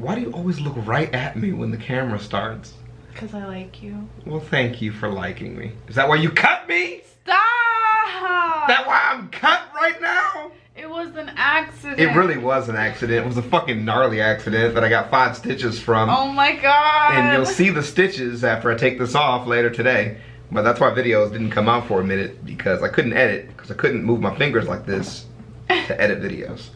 Why do you always look right at me when the camera starts? Because I like you. Well, thank you for liking me. Is that why you cut me? Stop! That why I'm cut right now? It was an accident. It really was an accident. It was a fucking gnarly accident that I got 5 stitches from. Oh my god. And you'll see the stitches after I take this off later today. But that's why videos didn't come out for a minute, because I couldn't edit, because I couldn't move my fingers like this to edit videos.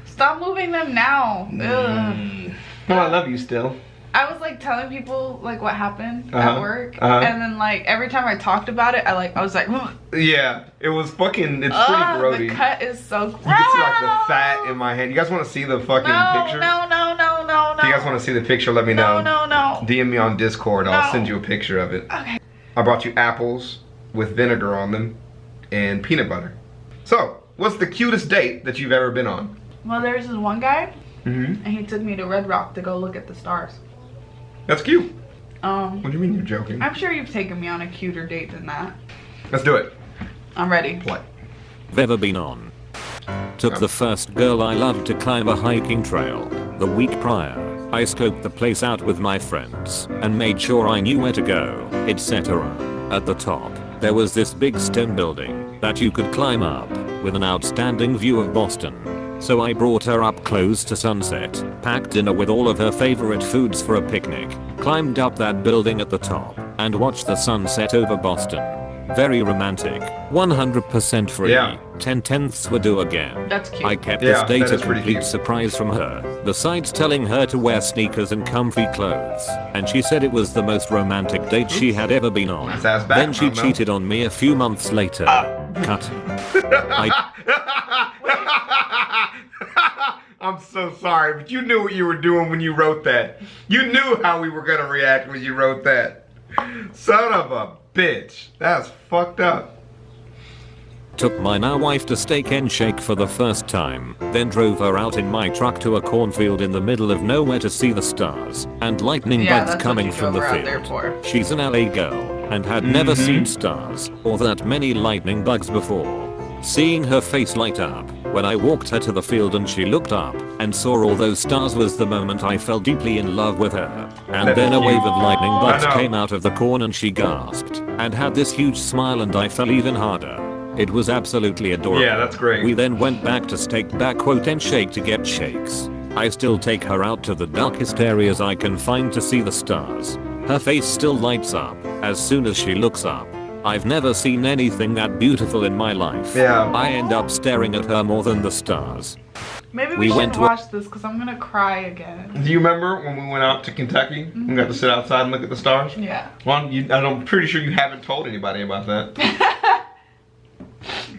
Stop moving them now. Ugh. Well, I love you still. I was like telling people like what happened at work, and then like every time I talked about it, I was like, ugh. Yeah, it was fucking. It's pretty grody. The cut is so gross. You can see like the fat in my hand. You guys want to see the fucking picture? No. If you guys want to see the picture, let me know. No. DM me on Discord. I'll send you a picture of it. Okay. I brought you apples with vinegar on them and peanut butter. So, what's the cutest date that you've ever been on? Well, there's this one guy, and he took me to Red Rock to go look at the stars. That's cute. What do you mean you're joking? I'm sure you've taken me on a cuter date than that. Let's do it. I'm ready. Play. Ever been on? Took the first girl I loved to climb a hiking trail. The week prior, I scoped the place out with my friends and made sure I knew where to go, etc. At the top, there was this big stone building that you could climb up with an outstanding view of Boston. So I brought her up close to sunset, packed dinner with all of her favorite foods for a picnic, climbed up that building at the top, and watched the sunset over Boston. Very romantic. 100% free. Yeah. 10/10ths would do again. That's cute. I kept this date that a is pretty complete cute. surprise from her, besides telling her to wear sneakers and comfy clothes. And she said it was the most romantic date she had ever been on. Nice ass Then she background, though. cheated on me a few months later. Cut. I'm so sorry, but you knew what you were doing when you wrote that. You knew how we were gonna react when you wrote that. Son of a bitch. That's fucked up. Took my now wife to Steak and Shake for the first time, then drove her out in my truck to a cornfield in the middle of nowhere to see the stars and lightning bugs coming from the field. She's an LA girl and had never seen stars or that many lightning bugs before. Seeing her face light up when I walked her to the field and she looked up and saw all those stars was the moment I fell deeply in love with her. And then a wave of lightning bugs came out of the corn and she gasped and had this huge smile and I fell even harder. It was absolutely adorable. Yeah, that's great. We then went back to Steak and Shake to get shakes. I still take her out to the darkest areas I can find to see the stars. Her face still lights up as soon as she looks up. I've never seen anything that beautiful in my life. Yeah. I end up staring at her more than the stars. Maybe we should watch this because I'm gonna cry again. Do you remember when we went out to Kentucky? We got to sit outside and look at the stars? Yeah. Well, I'm pretty sure you haven't told anybody about that.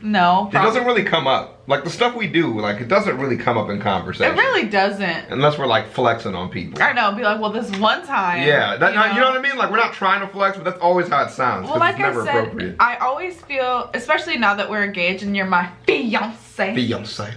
No. It doesn't really come up. Like the stuff we do, like it doesn't really come up in conversation. It really doesn't. Unless we're like flexing on people. I know, be like, well, this one time. Yeah, you know what I mean? Like we're not trying to flex, but that's always how it sounds. Well, like it's never I said, appropriate. I always feel, especially now that we're engaged and you're my fiance. Beyonce.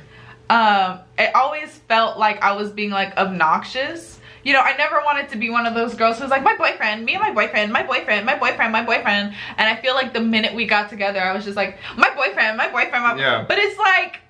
It always felt like I was being like obnoxious. You know, I never wanted to be one of those girls who's like, my boyfriend, me and my boyfriend, my boyfriend, my boyfriend, my boyfriend. And I feel like the minute we got together, I was just like, my boyfriend, my boyfriend, my Yeah. But it's like,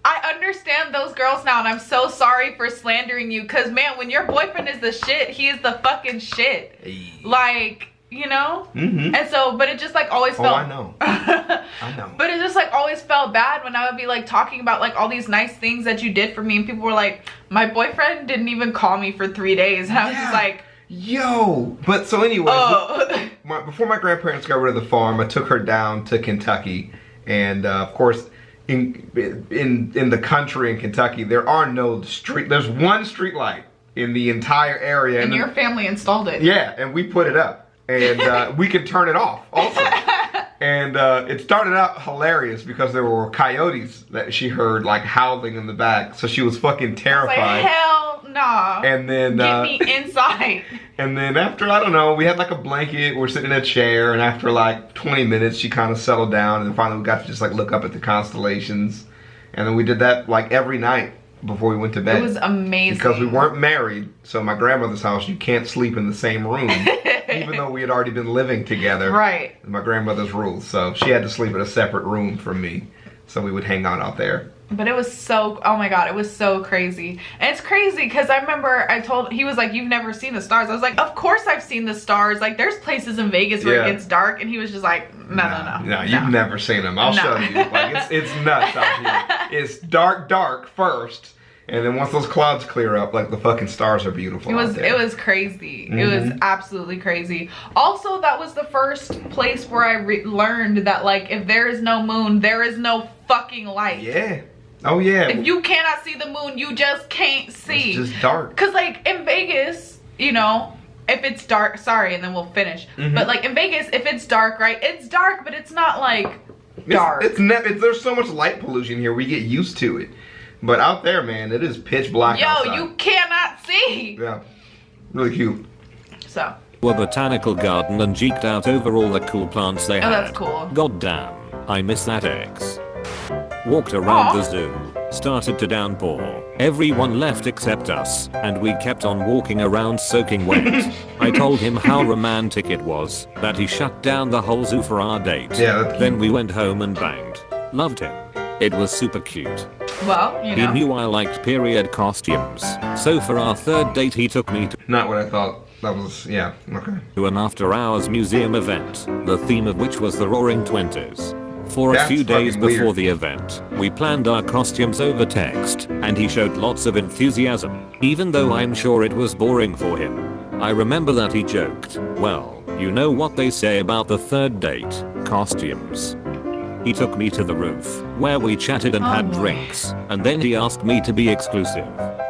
I understand those girls now, and I'm so sorry for slandering you. Because, man, when your boyfriend is the shit, he is the fucking shit. Hey. Like, you know? Mm-hmm. And so, but it just like always felt. Oh, I know. I know. But it just like always felt bad when I would be like talking about like all these nice things that you did for me, and people were like, my boyfriend didn't even call me for 3 days. And I was just like, yo. But so anyway, oh. before my grandparents got rid of the farm, I took her down to Kentucky, and of course, in the country in Kentucky, there are no street. There's one street light in the entire area, And your family installed it. Yeah, and we put it up, and we could turn it off also. And it started out hilarious because there were coyotes that she heard like howling in the back, so she was fucking terrified. I was like, hell nah. And then get me inside. And then after, I don't know, we had like a blanket, we're sitting in a chair, and after like 20 minutes she kind of settled down, and then finally we got to just like look up at the constellations. And then we did that like every night before we went to bed. It was amazing. Because we weren't married, so my grandmother's house, you can't sleep in the same room. Even though we had already been living together. Right. My grandmother's rules, so she had to sleep in a separate room from me. So we would hang out there. But it was so, oh my god, it was so crazy. And it's crazy because I remember he was like, you've never seen the stars. I was like, of course I've seen the stars. Like, there's places in Vegas where it gets dark. And he was just like, no, you've never seen them. I'll show you. Like, it's nuts out here. It's dark first. And then once those clouds clear up, like, the fucking stars are beautiful. It was crazy. It was absolutely crazy. Also, that was the first place where I learned that, like, if there is no moon, there is no fucking light. Yeah. Oh yeah. If you cannot see the moon, you just can't see. It's just dark. Cause like in Vegas, you know, if it's dark, sorry, and then we'll finish. But like in Vegas, if it's dark, right? It's dark, but it's not like dark. There's so much light pollution here. We get used to it. But out there, man, it is pitch black outside. You cannot see. Yeah. Really cute. So. A botanical garden and geeked out over all the cool plants they had. Oh, that's cool. God damn, I miss that X. Walked around the zoo, started to downpour. Everyone left except us, and we kept on walking around soaking wet. I told him how romantic it was, that he shut down the whole zoo for our date. Yeah, then we went home and banged. Loved him. It was super cute. Well, you know. He knew I liked period costumes, so for our third date he took me to— Not what I thought. That was, yeah, okay. To an after-hours museum event, the theme of which was the Roaring Twenties. For a few days before the event, we planned our costumes over text, and he showed lots of enthusiasm, even though I'm sure it was boring for him. I remember that he joked, well, you know what they say about the third date, costumes. He took me to the roof, where we chatted and had drinks, and then he asked me to be exclusive.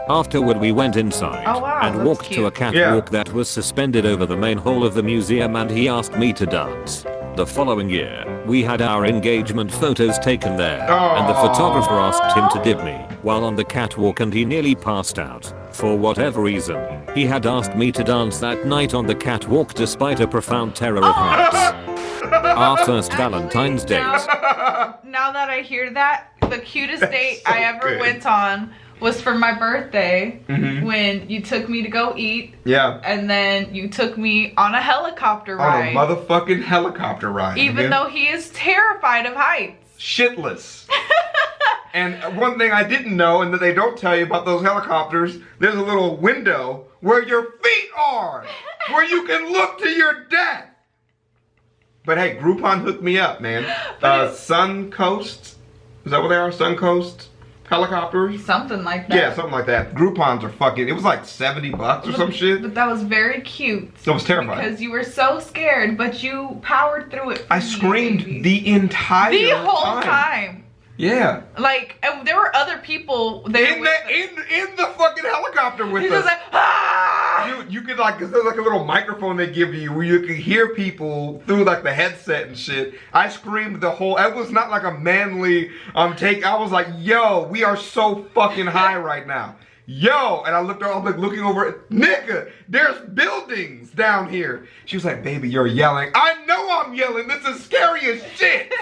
Afterward we went inside, and walked to a catwalk that was suspended over the main hall of the museum, and he asked me to dance. The following year, we had our engagement photos taken there, and the photographer asked him to dip me while on the catwalk, and he nearly passed out. For whatever reason, he had asked me to dance that night on the catwalk despite a profound terror of heights. Our first Valentine's date. Now that I hear that, the cutest date I ever went on was for my birthday, when you took me to go eat. Yeah. And then you took me on a helicopter ride. On a motherfucking helicopter ride. Even though he is terrified of heights. Shitless. And one thing I didn't know, and that they don't tell you about those helicopters, there's a little window where your feet are, where you can look to your death. But hey, Groupon hooked me up, man. Suncoast, is that what they are? Suncoast helicopters? Something like that. Yeah, something like that. Groupons are fucking, it was like $70 or some shit. But that was very cute. That was terrifying. Because you were so scared, but you powered through it. I screamed the entire time. The whole time. Yeah. Like, and there were other people there in the fucking helicopter with us. He was like, ah! You could like, cause there's like a little microphone they give you where you can hear people through like the headset and shit. I screamed the whole, it was not like a manly take. I was like, yo, we are so fucking high right now. Yo, and I looked over, I'm like looking over, nigga, there's buildings down here. She was like, baby, you're yelling. I know I'm yelling, this is scary as shit.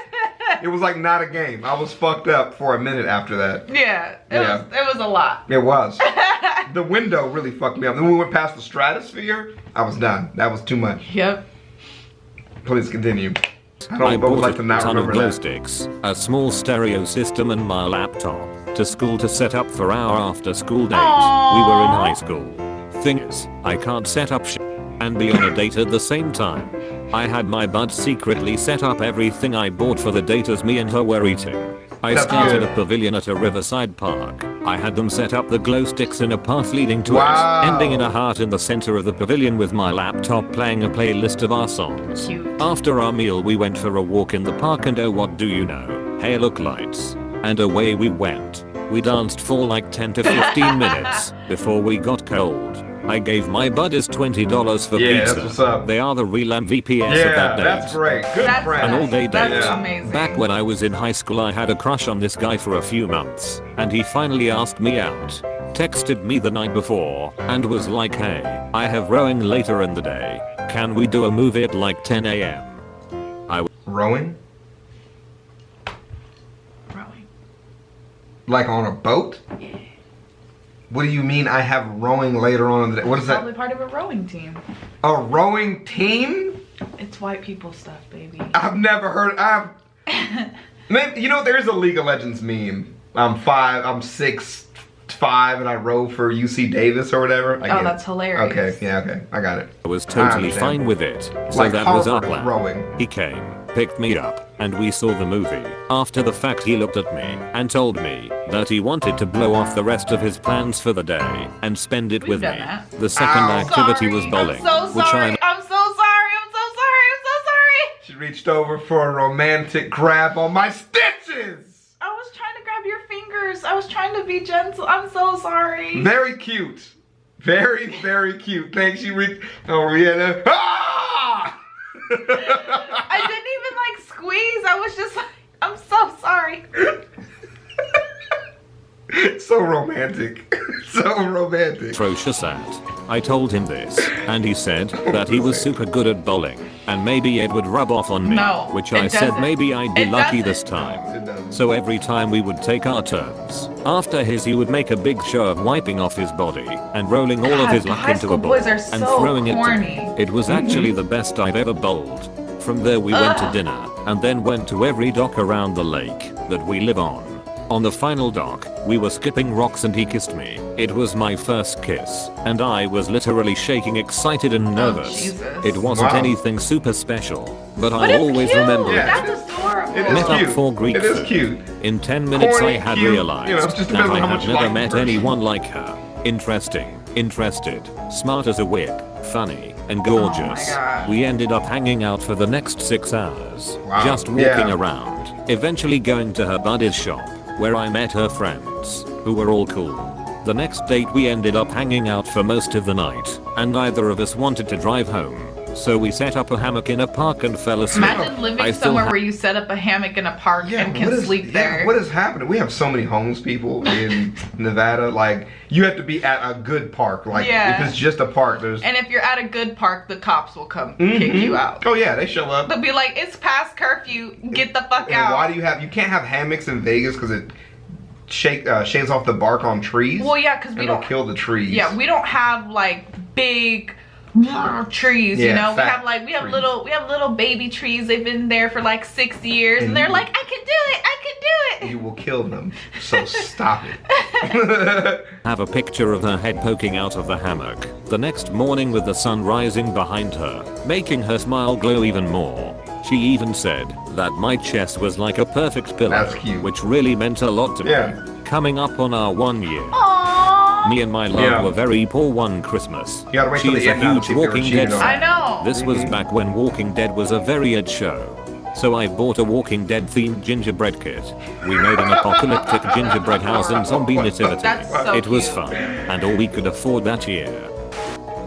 It was like not a game. I was fucked up for a minute after that. Yeah, it was a lot. It was. The window really fucked me up. Then we went past the stratosphere, I was done. That was too much. Yep. Please continue. I would like to not remember glow that. Sticks, a small stereo system, and my laptop to school to set up for our after school date. Aww. We were in high school. Thing is, I can't set up shit and be on a date at the same time. I had my bud secretly set up everything I bought for the date as me and her were eating. I started a pavilion at a riverside park. I had them set up the glow sticks in a path leading to it, ending in a heart in the center of the pavilion with my laptop playing a playlist of our songs. Cute. After our meal we went for a walk in the park, and oh what do you know, hey look lights. And away we went. We danced for like 10 to 15 minutes before we got cold. I gave my buddies $20 for pizza. That's what's up. They are the real MVPs of that date. That's great. Good friend. An all-day date. That's amazing. Back when I was in high school I had a crush on this guy for a few months, and he finally asked me out. Texted me the night before, and was like, hey, I have rowing later in the day. Can we do a movie at like 10 a.m.? Rowing? Rowing. Like on a boat? Yeah. What do you mean I have rowing later on in the day? What is that? Probably part of a rowing team. A rowing team? It's white people stuff, baby. I've never heard, maybe, you know, there's a League of Legends meme I'm 6'5", and I row for UC Davis or whatever. That's hilarious. Okay, yeah, okay, I got it. I was totally fine with it. So like that was our Harvard plan. rowing. He came, picked me up, and we saw the movie. After the fact, he looked at me and told me that he wanted to blow off the rest of his plans for the day and spend it with me. That. The second activity was bowling, I'm so sorry. I'm so sorry. She reached over for a romantic grab on my stitches. I was trying to grab your fingers. I was trying to be gentle. I'm so sorry. Very cute. Very, very cute. Thanks. She reached over here. Ah! I didn't even like squeeze. I was just like, I'm so sorry. So romantic. So romantic. Atrocious at. I told him this, and he said that he was super good at bowling, and maybe it would rub off on me, No, which it I said doesn't. maybe I'd be It lucky doesn't. this time. It doesn't. So every time we would take our turns, after his he would make a big show of wiping off his body and rolling all of his luck high into a school bowl boys are and so throwing corny. it to me. It was actually the best I've ever bowled. From there we went to dinner, and then went to every dock around the lake that we live on. On the final dock, we were skipping rocks and he kissed me. It was my first kiss, and I was literally shaking, excited and nervous. Jesus. It wasn't Wow. anything super special, but But I'll it's always cute. remember it. Yeah. That's adorable. It is Met cute. up for Greek It is food. cute. In 10 minutes Corny, I had cute, realized you know, it just that depends on I how had much you never like met the person. anyone like her. Interesting, interested, smart as a whip, funny, and gorgeous. God. We ended up hanging out for the next 6 hours, Wow. just walking Yeah. around, eventually going to her buddy's shop, where I met her friends, who were all cool. The next date we ended up hanging out for most of the night, and neither of us wanted to drive home. So we set up a hammock in a park and fell asleep. Imagine living I still somewhere ha- where you set up a hammock in a park and what can is- sleep there. What is happening? We have so many homeless people in Nevada. Like, you have to be at a good park. Like, Yeah. if it's just a park, there's... And if you're at a good park, the cops will come kick you out. Oh, yeah, they show up. They'll be like, it's past curfew. Get the fuck And out. why do you can't have hammocks in Vegas because it shaves off the bark on trees? Well, yeah, because we and it'll don't. kill the trees. Yeah, we don't have like big trees. Yeah, you know, we fat have like trees. little baby trees. They've been there for like 6 years, and they're like, I can do it. I can do it. You will kill them. So stop it. have a picture of her head poking out of the hammock. The next morning with the sun rising behind her, making her smile glow even more. She even said that my chest was like a perfect pillow, That's cute. which really meant a lot to Yeah. me. Coming up on our 1 year. Aww. Me and my love Yeah. were very poor one Christmas. You gotta wait till She's the a end now to huge see if they were Walking cheating Dead on fan. I know. This was back when Walking Dead was a very ed show. So I bought a Walking Dead themed gingerbread kit. We made an apocalyptic gingerbread house and zombie nativity. That's so It was cute. fun, and all we could afford that year.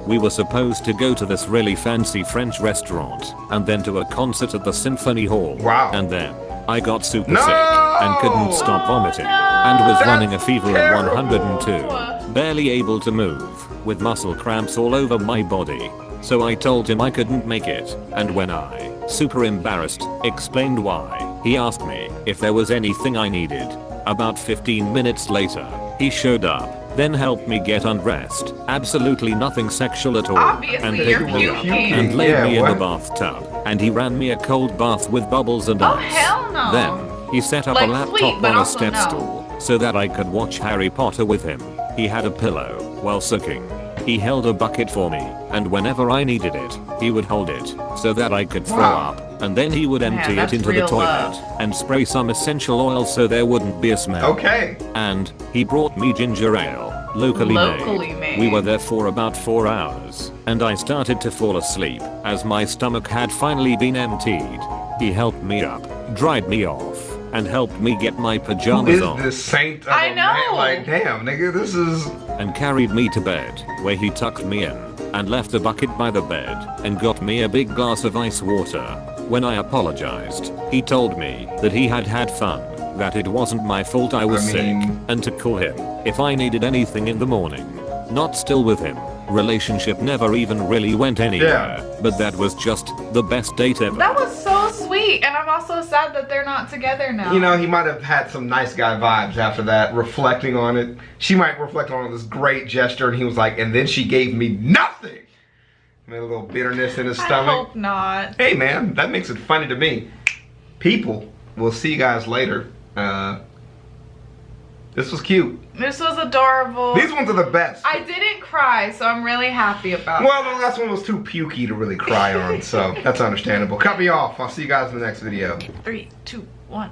We were supposed to go to this really fancy French restaurant, and then to a concert at the Symphony Hall. Wow. And then, I got super No! sick, and couldn't stop vomiting, and was running a fever at 102. Barely able to move, with muscle cramps all over my body. So I told him I couldn't make it, and when I, super embarrassed, explained why, he asked me if there was anything I needed. About 15 minutes later, he showed up, then helped me get undressed, absolutely nothing sexual at all, Obviously, and you're picked me up, puking. and laid Yeah, me in the what? bathtub, and he ran me a cold bath with bubbles and Oh, ice. hell no. Then, he set up Like a laptop sweet, but on a also step no. stool, so that I could watch Harry Potter with him. He had a pillow, while soaking. He held a bucket for me, and whenever I needed it, he would hold it, so that I could throw Wow. up, and then he would empty that's it into the real toilet, love. and spray some essential oil so there wouldn't be a smell. Okay. And, he brought me ginger ale, locally Locally made. We were there for about 4 hours, and I started to fall asleep, as my stomach had finally been emptied. He helped me up, dried me off, and helped me get my Who pajamas is on, this saint of I a know. man? Like, damn, nigga, this is... and carried me to bed, where he tucked me in, and left a bucket by the bed, and got me a big glass of ice water. When I apologized, he told me that he had had fun, that it wasn't my fault I was sick, and to call him if I needed anything in the morning. Not still with him. Relationship never even really went anywhere, but that was just the best date ever. That was so sweet, and I'm also sad that they're not together now. You know, he might have had some nice guy vibes after that, reflecting on it. She might reflect on this great gesture, and he was like, and then she gave me nothing. Made a little bitterness in his I stomach. hope not. Hey, man, that makes it funny to me. People, we'll see you guys later. This was cute. This was adorable. These ones are the best. I didn't cry, so I'm really happy about Well, the last one was too pukey to really cry on, so that's understandable. Cut me off. I'll see you guys in the next video. 3, 2,